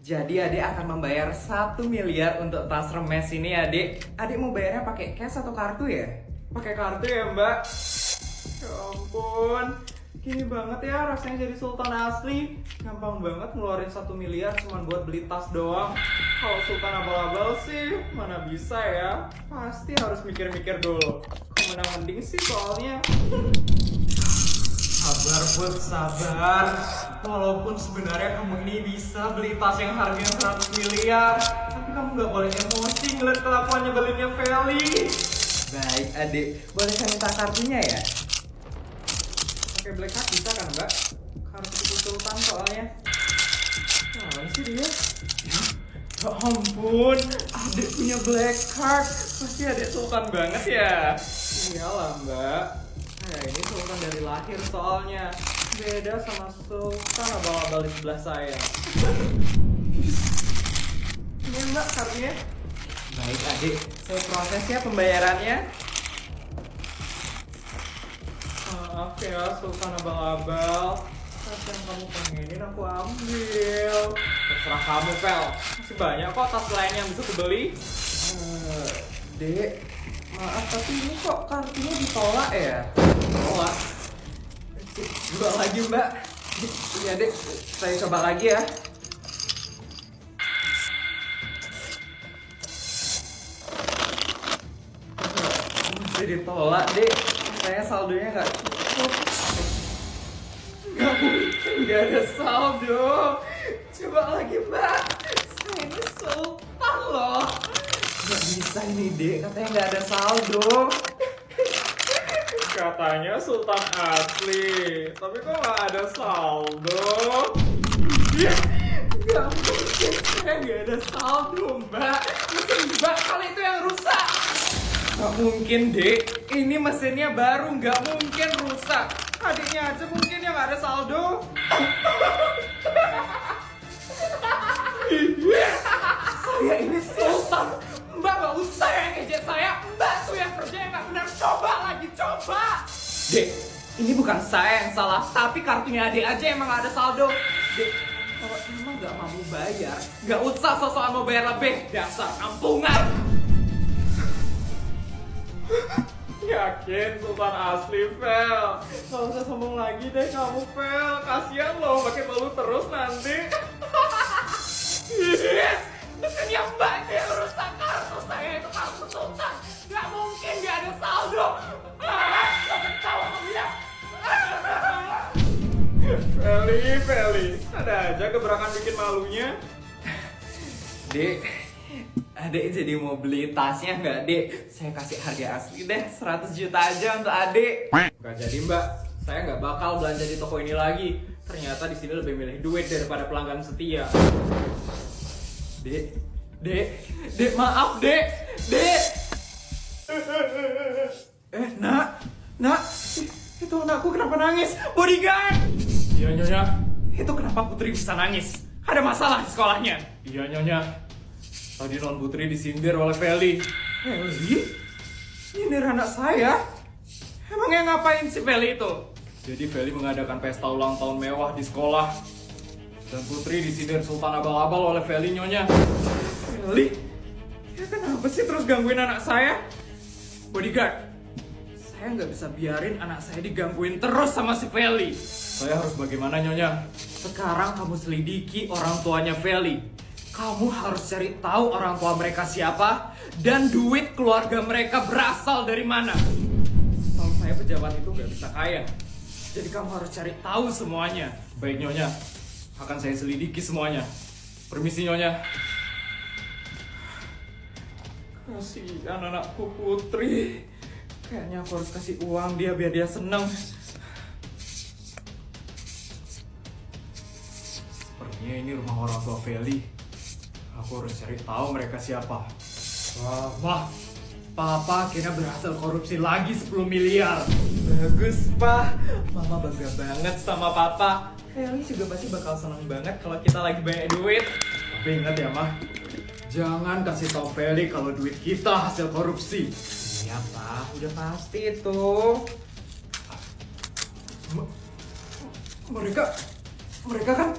Jadi adik akan membayar 1 miliar untuk transfer mes ini adik. Adik mau bayarnya pakai cash atau kartu ya? Pakai kartu ya mbak? Ya ampun, gini banget ya rasanya jadi sultan asli. Gampang banget ngeluarin 1 miliar cuma buat beli tas doang. Kalau sultan abal-abal sih mana bisa ya. Pasti harus mikir-mikir dulu. Kemana mending sih soalnya. Sabar Put, sabar. Walaupun sebenarnya kamu ini bisa beli tas yang harganya 100 miliar, tapi kamu gak boleh emosi ngeliat kelakuan nyebelinnya Feli. Baik adik, boleh saya minta kartunya ya? Pakai black card bisa kan mbak? Kartu itu sultan soalnya. Mana sih dia? Ya ampun, adik punya black card. Pasti adik sultan banget ya. Iyalah mbak. Nah ini sultan dari lahir soalnya. Beda sama sultan abal-abal di sebelah saya. Ini mbak kartunya. Baik adik, saya proses ya pembayarannya. Maaf ya sultan abal-abal, tas yang kamu pengenin aku ambil. Terserah kamu Pel, masih banyak kok tas lain yang bisa kubeli. Dek, maaf tapi ini kok kartunya ditolak ya? Ditolak? Coba lagi mbak. Iya dek, saya coba lagi ya. Masih ditolak dek, saya saldonya nggak cukup. Nggak mungkin nggak ada saldo. Coba lagi mbak, saya ini sultan loh. Nggak bisa ini dek, katanya nggak ada saldo. Katanya sultan asli, tapi kok nggak ada saldo? Ya, nggak mungkin saya nggak ada saldo mbak. Mesin mbak kali itu yang rusak. Nggak mungkin dek, ini mesinnya baru, nggak mungkin rusak. Adiknya aja mungkin yang nggak ada saldo. Saya ini sultan, mbak nggak usah yang ngejek saya. Mbak tuh yang kerja yang nggak benar. Coba lagi, coba. Dek, ini bukan saya yang salah, tapi kartunya adik aja emang nggak ada saldo. Dek, kalau emang nggak mampu bayar, nggak usah sosokan mau bayar lebih. Dasar kampungan. Yakin sultan asli, Fel? Gak usah sombong lagi deh kamu, Fel. Kasian loh, pakai malu terus nanti. Yes, mesinnya mbak yang rusak kartu saya itu kartu sultan. Gak mungkin gak ada saldo. Gak ketawa kamu ya. Feli, ada aja keberatan bikin malunya. Dek, adek jadi mau beli tasnya nggak dek? Saya kasih harga asli deh, 100 juta aja untuk adek. Gak jadi mbak, saya nggak bakal belanja di toko ini lagi. Ternyata di sini lebih milih duit daripada pelanggan setia. Dek, maaf dek. Nak, itu anakku kenapa nangis? Bodyguard! Iya nyonya, itu kenapa Putri bisa nangis? Ada masalah di sekolahnya? Iya nyonya, tadi non Putri disindir oleh Feli. Feli? Nyindir anak saya? Emangnya ngapain si Feli itu? Jadi Feli mengadakan pesta ulang tahun mewah di sekolah. Dan Putri disindir sultan abal-abal oleh Feli nyonya. Feli? Ya kenapa sih terus gangguin anak saya? Bodyguard, saya nggak bisa biarin anak saya digangguin terus sama si Feli. Saya harus bagaimana nyonya? Sekarang kamu selidiki orang tuanya Feli. Kamu harus cari tahu orang tua mereka siapa dan duit keluarga mereka berasal dari mana. Kalau saya pejabat itu nggak bisa kaya. Jadi kamu harus cari tahu semuanya. Baik nyonya, akan saya selidiki semuanya. Permisi nyonya. Kasihan anakku Putri. Kayaknya aku harus kasih uang dia biar dia seneng. Sepertinya ini rumah orang tua Feli. Aku harus cari tahu mereka siapa. Wah, Papa akhirnya berhasil korupsi lagi 10 miliar. Bagus, Pak. Mama bangga banget sama Papa. Feli juga pasti bakal seneng banget kalau kita lagi banyak duit. Tapi ingat ya, Mah. Jangan kasih tahu Feli kalau duit kita hasil korupsi. Iya, Pak. Udah pasti itu. Mereka kan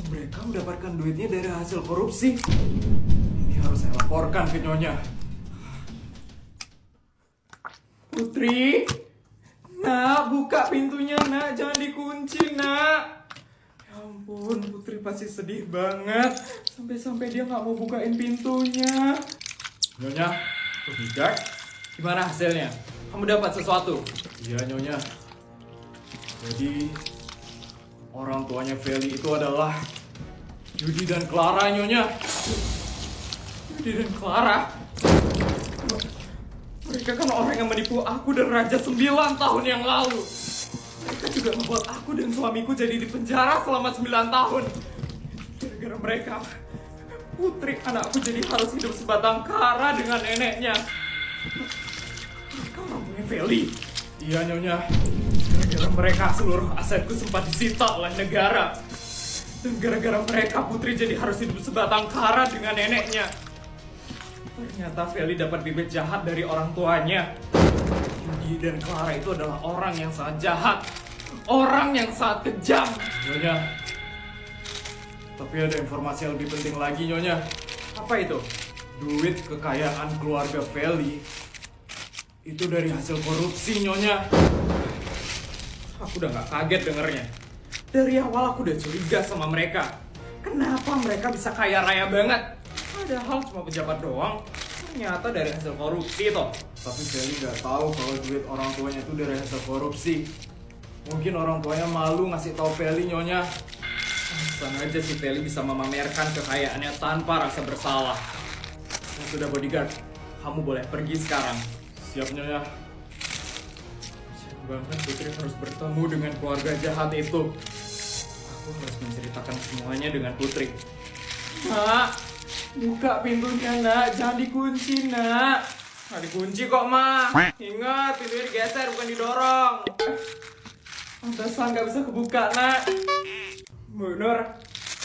Mereka mendapatkan duitnya dari hasil korupsi. Ini harus saya laporkan ke Nyonya. Putri, nak, buka pintunya, nak. Jangan dikunci, nak. Ya ampun, Putri pasti sedih banget. Sampai-sampai dia nggak mau bukain pintunya. Nyonya, Bodyguard, gimana hasilnya? Kamu dapat sesuatu? Iya, Nyonya. Jadi, orang tuanya Feli itu adalah Yudi dan Clara, Nyonya. Yudi dan Clara? Mereka kan orang yang menipu aku dan Raja 9 tahun yang lalu. Mereka juga membuat aku dan suamiku jadi di penjara selama 9 tahun. Gara-gara mereka, Putri anakku jadi harus hidup sebatang kara dengan neneknya. Mereka orang punya Feli. Iya, Nyonya. Gara-gara mereka seluruh asetku sempat disita oleh negara. Dan gara-gara mereka Putri jadi harus hidup sebatang kara dengan neneknya. Ternyata Feli dapat bibit jahat dari orang tuanya. Yudi dan Clara itu adalah orang yang sangat jahat. Orang yang sangat kejam. Nyonya. Tapi ada informasi yang lebih penting lagi, Nyonya. Apa itu? Duit kekayaan keluarga Feli itu dari hasil korupsi, Nyonya. Aku udah gak kaget dengernya. Dari awal aku udah curiga sama mereka. Kenapa mereka bisa kaya raya banget? Padahal cuma pejabat doang. Ternyata dari hasil korupsi toh. Tapi Feli gak tahu kalau duit orang tuanya itu dari hasil korupsi. Mungkin orang tuanya malu ngasih tahu Feli, Nyonya. Langsung aja si Feli bisa memamerkan kekayaannya tanpa rasa bersalah. Ya sudah, Bodyguard, kamu boleh pergi sekarang. Siap, Nyonya. Siap banget Putri harus bertemu dengan keluarga jahat itu. Aku harus menceritakan semuanya dengan Putri. Nak, buka pintunya, nak. Jangan dikunci, nak. Nggak dikunci kok, Ma. Ingat, pintunya digeser, bukan didorong. Pantesan nggak bisa kebuka, nak. Bu Nur,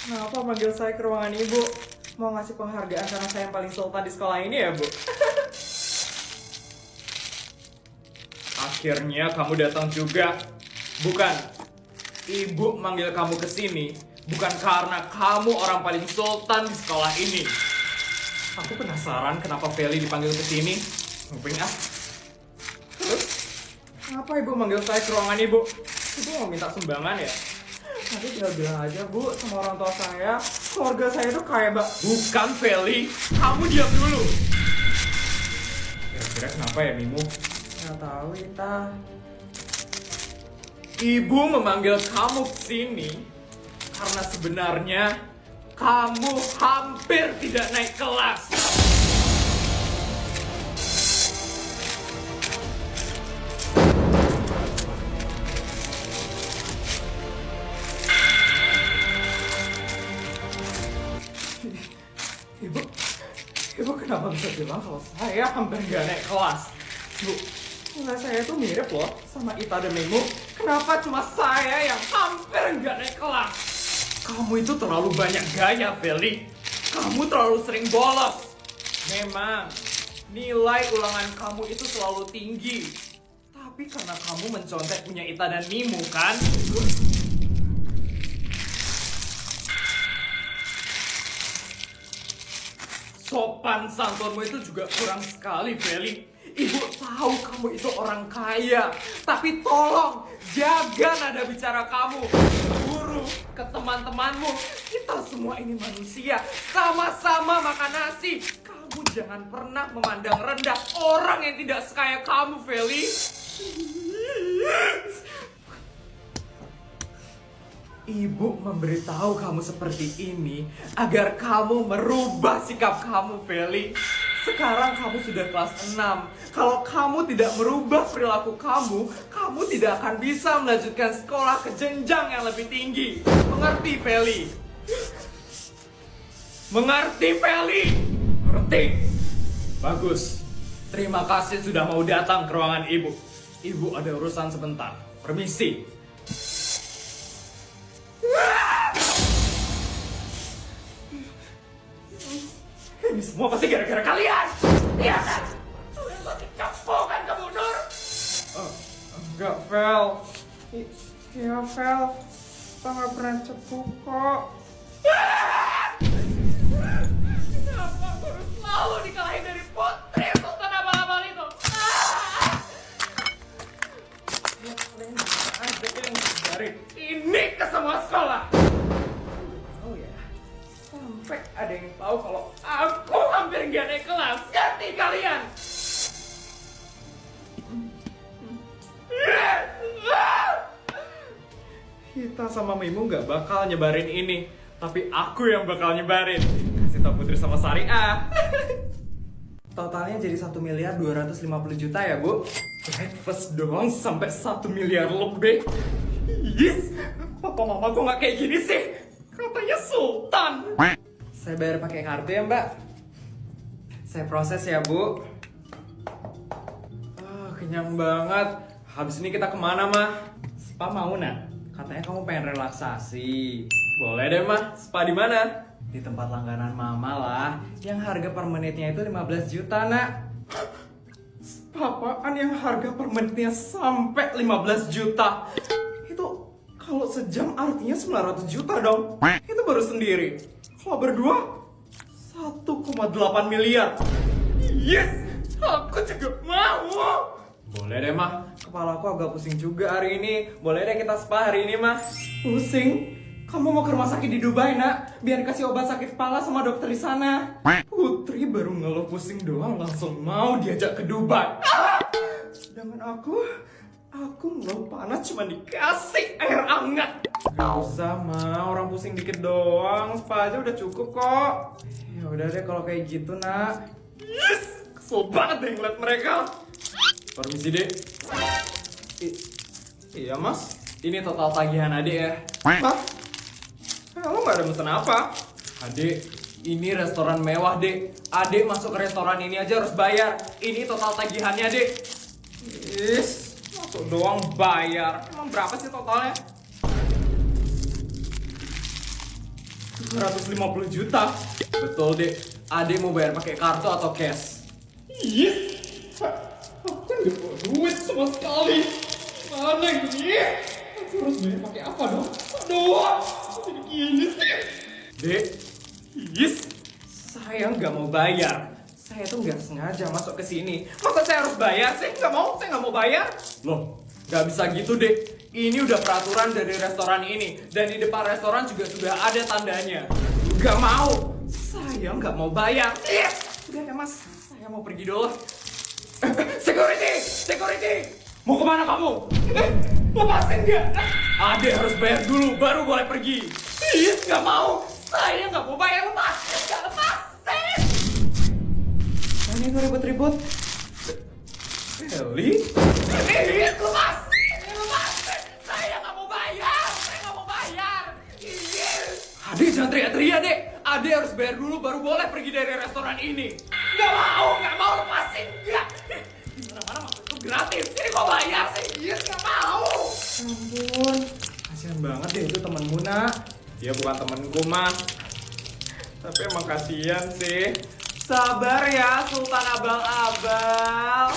kenapa manggil saya ke ruangan Ibu? Mau ngasih penghargaan karena saya yang paling sultan di sekolah ini ya, Bu? Akhirnya kamu datang juga. Bukan, Ibu manggil kamu ke sini bukan karena kamu orang paling sultan di sekolah ini. Aku penasaran kenapa Feli dipanggil ke sini. Nguping ah. Terus, kenapa Ibu manggil saya ke ruangan Ibu? Ibu mau minta sumbangan ya? Nanti tinggal bilang aja, Bu, sama orang tua saya, keluarga saya tuh kaya banget. Bukan, Feli. Kamu diam dulu. Kira-kira kenapa ya, Mimu? Nggak tahu, Ita. Ibu memanggil kamu ke sini karena sebenarnya kamu hampir tidak naik kelas. Ibu kenapa bisa bilang kalau saya hampir nggak naik kelas? Bu, nilai saya tuh mirip loh sama Ita dan Mimu. Kenapa cuma saya yang hampir nggak naik kelas? Kamu itu terlalu banyak gaya, Feli. Kamu terlalu sering bolos. Memang, nilai ulangan kamu itu selalu tinggi. Tapi karena kamu mencontek punya Ita dan Mimu, kan? Sopan santunmu itu juga kurang sekali, Feli. Ibu tahu kamu itu orang kaya. Tapi tolong, jaga nada bicara kamu. Guru, ke teman-temanmu. Kita semua ini manusia. Sama-sama makan nasi. Kamu jangan pernah memandang rendah orang yang tidak sekaya kamu, Feli. Ibu memberitahu kamu seperti ini agar kamu merubah sikap kamu, Feli. Sekarang kamu sudah kelas 6. Kalau kamu tidak merubah perilaku kamu, kamu tidak akan bisa melanjutkan sekolah ke jenjang yang lebih tinggi. Mengerti, Feli? Mengerti, Feli? Mengerti? Bagus. Terima kasih sudah mau datang ke ruangan Ibu. Ibu ada urusan sebentar. Permisi. Ini semua pasti gara-gara kalian. Iya kan? Kalian pasti cepu kan, kamu Nur? Enggak, Vel. Iya, Vel. Kita nggak pernah cepu kok. Kenapa aku harus selalu dikalahin dari Putri Sultan abal-abal itu? Kalian bisa aja yang nyebarin ini ke semua sekolah. Oh ya, sampai ada yang tahu kalau aku hampir gak naik kelas. Ganti kalian. Kita sama Mimu gak bakal nyebarin ini, tapi aku yang bakal nyebarin. Kasih tau Putri sama Sari ah. Totalnya jadi 1.250.000.000 ya, Bu. Breakfast doang sampai 1 miliar lebih. Yes, papa mama kok nggak kayak gini sih? Katanya Sultan. Saya bayar pakai kartu ya, Mbak. Saya proses ya, Bu. Kenyang banget. Habis ini kita kemana, Mah? Spa mau, nak? Katanya kamu pengen relaksasi. Boleh deh, Mah. Spa di mana? Di tempat langganan Mama lah. Yang harga per menitnya itu 15 juta, nak. Apaan yang harga per menitnya sampai 15 juta? Itu kalau sejam artinya 900 juta dong. Itu baru sendiri. Kalau berdua 1,8 miliar. Yes, aku juga mau. Boleh deh, Mah. Kepala aku agak pusing juga hari ini. Boleh deh kita spa hari ini, Mah. Pusing? Kamu mau ke rumah sakit di Dubai, nak? Biar kasih obat sakit kepala sama dokter di sana. Putri baru ngeluh pusing doang langsung mau diajak ke Dubai. Sedangkan aku ngeluh panas cuma dikasih air hangat. Gak usah, Ma. Orang pusing dikit doang. Spa aja udah cukup kok. Ya udah deh kalau kayak gitu, nak. Yes! Kesel banget deh ngeliat mereka. Permisi, Dek. Iya, Mas. Ini total tagihan Adek ya. Hah? Lo gak ada mesen apa? Adek, ini restoran mewah, Dek. Adek masuk ke restoran ini aja harus bayar. Ini total tagihannya, Dek. Yes, masuk doang bayar. Emang berapa sih totalnya? 250 juta. Betul, Dek. Adek mau bayar pakai kartu atau cash? Yes. Aku kan gak bawa duit sama sekali. Mana ini? Aku harus bayar pakai apa dong? Aduh, jadi gini sih. Dek, yes, saya nggak mau bayar. Saya tuh nggak sengaja masuk ke sini. Masa saya harus bayar sih? Nggak mau, saya nggak mau bayar. Loh, nggak bisa gitu, Dek. Ini udah peraturan dari restoran ini. Dan di depan restoran juga sudah ada tandanya. Nggak mau. Saya nggak mau bayar. Udah ya, Mas. Saya mau pergi dulu. Security! Mau kemana kamu? Lepasin nggak? Ade harus bayar dulu, baru boleh pergi. Yes, nggak mau. Saya nggak mau bayar, lepasin, nggak lepasin. Ini ribut-ribut. Eli? Yes, lepasin. Saya nggak mau bayar. Yes. Ade jangan teriak-teriak, Dek. Ade harus bayar dulu, baru boleh pergi dari restoran ini. Nggak mau lepasin, nggak. Dimana-mana maksud itu gratis. Ini kok bayar sih? Yes, nggak mau. Ampun, kasihan banget deh itu temenmu, nak. Dia bukan temenku, Mas. Tapi emang kasihan sih. Sabar ya, Sultan abal-abal.